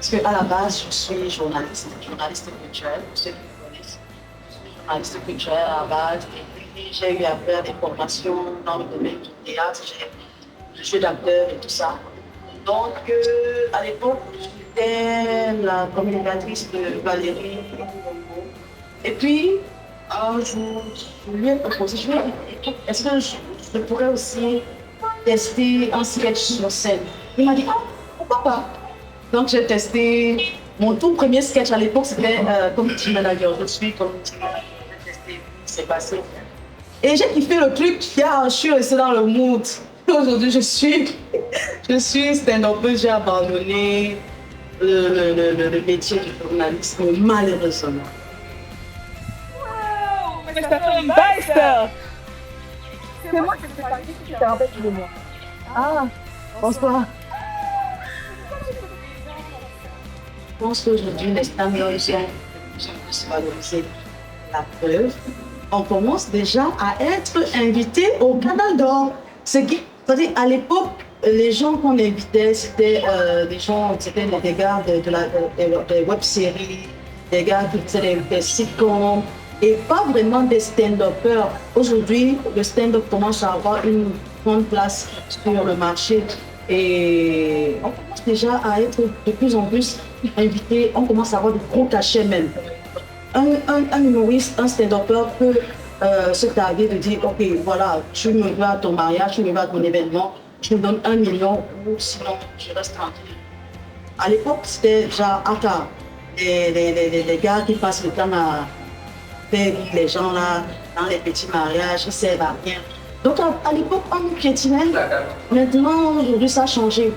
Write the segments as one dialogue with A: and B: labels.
A: Parce qu'à la base, je suis journaliste culturelle, pour ceux qui me connaissent. Je suis journaliste culturelle à la base. Et puis, j'ai eu à faire des formations dans le domaine du théâtre, le jeu d'acteur et tout ça. Donc, à l'époque, j'étais la communicatrice de Valérie. Et puis, un jour, je lui ai proposé, je lui ai dit, est-ce que je pourrais aussi tester un sketch sur scène? Il m'a dit, ah, pourquoi pas? Donc, j'ai testé. Mon tout premier sketch à l'époque, c'était comme team manager. Je suis comme team manager. J'ai testé, c'est passé. Et j'ai kiffé le truc. Je suis restée dans le mood. Aujourd'hui, je suis stand-up. J'ai abandonné le métier du journalisme, malheureusement.
B: Wow, mais ça fait un bail, ça! C'est moi qui te parle, tu te rappelles de moi.
A: Ah, bonsoir. Je pense qu'aujourd'hui, les stand-up sont valorisés. La preuve, on commence déjà à être invité au Canal d'Or. C'est-à-dire, à l'époque, les gens qu'on invitait, c'était des gens, c'était des gars des web-séries, des gars qui faisaient des sitcoms, et pas vraiment des stand-uppers. Aujourd'hui, le stand-up commence à avoir une grande place sur le marché et on commence déjà à être de plus en plus invité, on commence à avoir de gros cachets même. Un humoriste, un stand-upper peut se targuer de dire, ok, voilà, tu me vas à ton mariage, tu me vas à ton événement, je te donne 1 million ou sinon je reste tranquille. À l'époque, c'était genre Aka, les gars qui passent le temps à faire les gens là, dans les petits mariages, ils servent à rien. Donc à l'époque, on nous piétinait. Maintenant, aujourd'hui, ça a changé.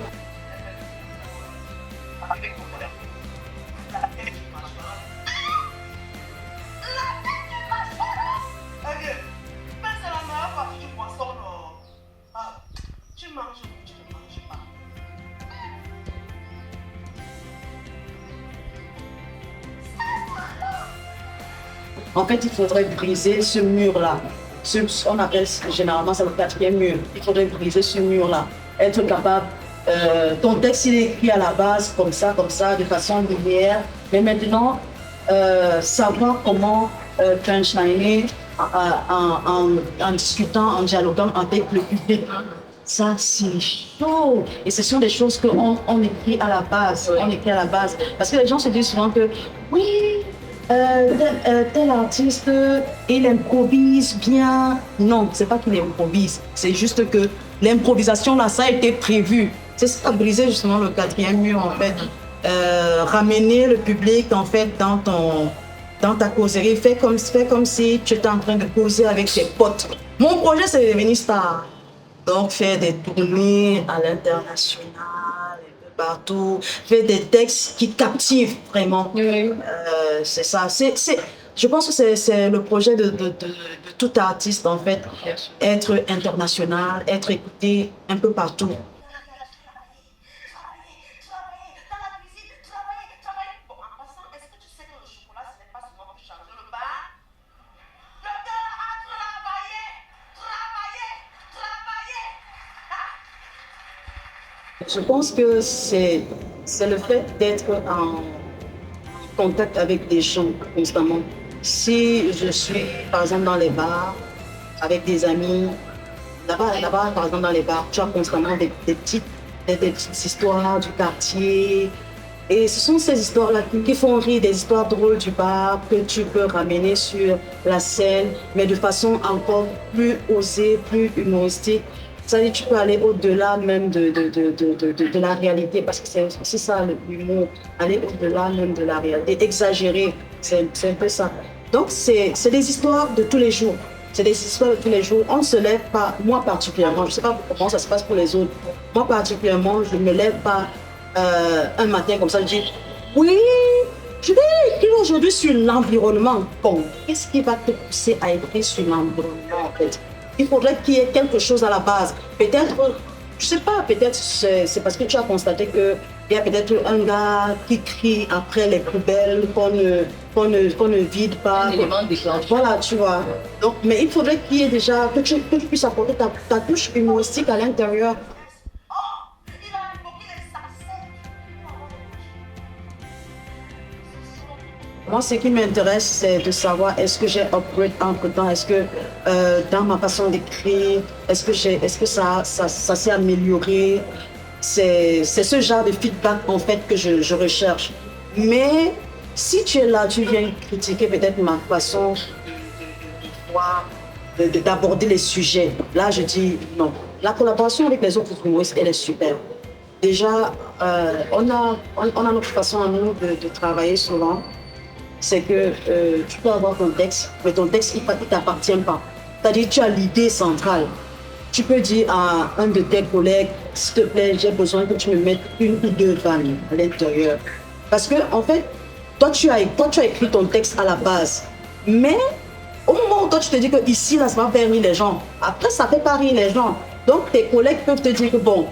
A: En fait, il faudrait briser ce mur-là. On appelle généralement ça le 4e mur. Il faudrait briser ce mur-là. Être capable, ton texte il est écrit à la base comme ça, de façon linéaire. Mais maintenant, savoir comment punchliner en discutant, en dialoguant avec le public. Ça, c'est chaud. Et ce sont des choses qu'on écrit à la base. On écrit à la base. Parce que les gens se disent souvent que oui, tel artiste, il improvise bien. Non, c'est pas qu'il improvise. C'est juste que l'improvisation, là, ça a été prévu. C'est ça, briser justement le 4e mur, en fait. Ramener le public, en fait, dans ta causerie. Fais comme si tu étais en train de causer avec tes potes. Mon projet, c'est de devenir star. Donc, faire des tournées à l'international, partout, faire des textes qui captivent vraiment.
B: Oui.
A: C'est ça. Je pense que c'est le projet de tout artiste, en fait. Être international, être écouté un peu partout. Je pense que c'est le fait d'être en contact avec des gens constamment. Si je suis, par exemple, dans les bars, avec des amis, là-bas, par exemple, dans les bars, tu as constamment des petites histoires du quartier. Et ce sont ces histoires-là qui font rire, des histoires drôles du bar que tu peux ramener sur la scène, mais de façon encore plus osée, plus humoristique. C'est-à-dire tu peux aller au-delà même de la réalité, parce que c'est ça l'humour, aller au-delà même de la réalité, exagérer, c'est un peu ça. Donc c'est des histoires de tous les jours. C'est des histoires de tous les jours. On ne se lève pas, moi particulièrement, je ne sais pas comment ça se passe pour les autres. Moi particulièrement, je ne me lève pas un matin comme ça, je dis oui, je vais écrire aujourd'hui sur l'environnement. Bon, qu'est-ce qui va te pousser à écrire sur l'environnement en fait? Il faudrait qu'il y ait quelque chose à la base. Peut-être, je ne sais pas, peut-être c'est parce que tu as constaté qu'il y a peut-être un gars qui crie après les poubelles qu'on ne vide pas.
B: Un élément déclencheur.
A: Voilà, tu vois. Donc, mais il faudrait qu'il y ait déjà, que tu puisses apporter ta touche humoristique à l'intérieur. Moi, ce qui m'intéresse, c'est de savoir est-ce que j'ai upgrade entre-temps, est-ce que dans ma façon d'écrire, est-ce que ça s'est amélioré. C'est ce genre de feedback, en fait, que je recherche. Mais si tu es là, tu viens critiquer peut-être ma façon d'aborder les sujets. Là, je dis non. La collaboration avec les autres humoristes, elle est super. Déjà, on a notre façon à nous de travailler souvent. C'est que tu peux avoir ton texte, mais ton texte, il ne t'appartient pas. C'est-à-dire, tu as l'idée centrale. Tu peux dire à un de tes collègues, s'il te plaît, j'ai besoin que tu me mettes une ou deux vannes à l'intérieur. Parce que, en fait, toi, tu as écrit ton texte à la base. Mais au moment où toi, tu te dis que ici, là, ça va faire rire les gens. Après, ça ne fait pas rire les gens. Donc, tes collègues peuvent te dire que, bon,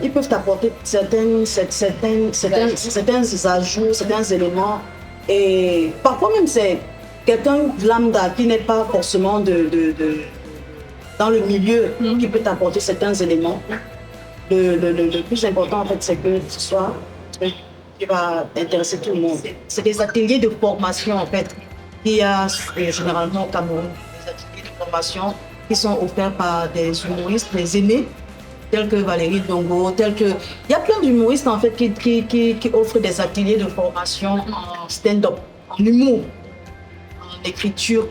A: ils peuvent t'apporter certains ajouts, certains éléments. Et parfois même, c'est quelqu'un lambda qui n'est pas forcément dans le milieu qui peut t'apporter certains éléments. Le plus important, en fait, c'est que ce soit un truc qui va intéresser tout le monde. C'est des ateliers de formation, en fait, qu'il y a généralement au Cameroun. Des ateliers de formation qui sont offerts par des humoristes, des aînés, tels que Valérie Dongo, tels que... Il y a plein d'humoristes, en fait, qui offrent des ateliers de formation en stand-up, en humour, en écriture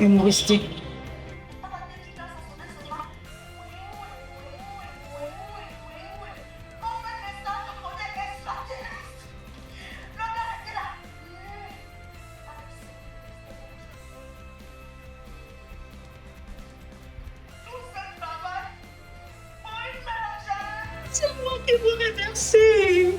A: humoristique. C'est moi qui vous remercie.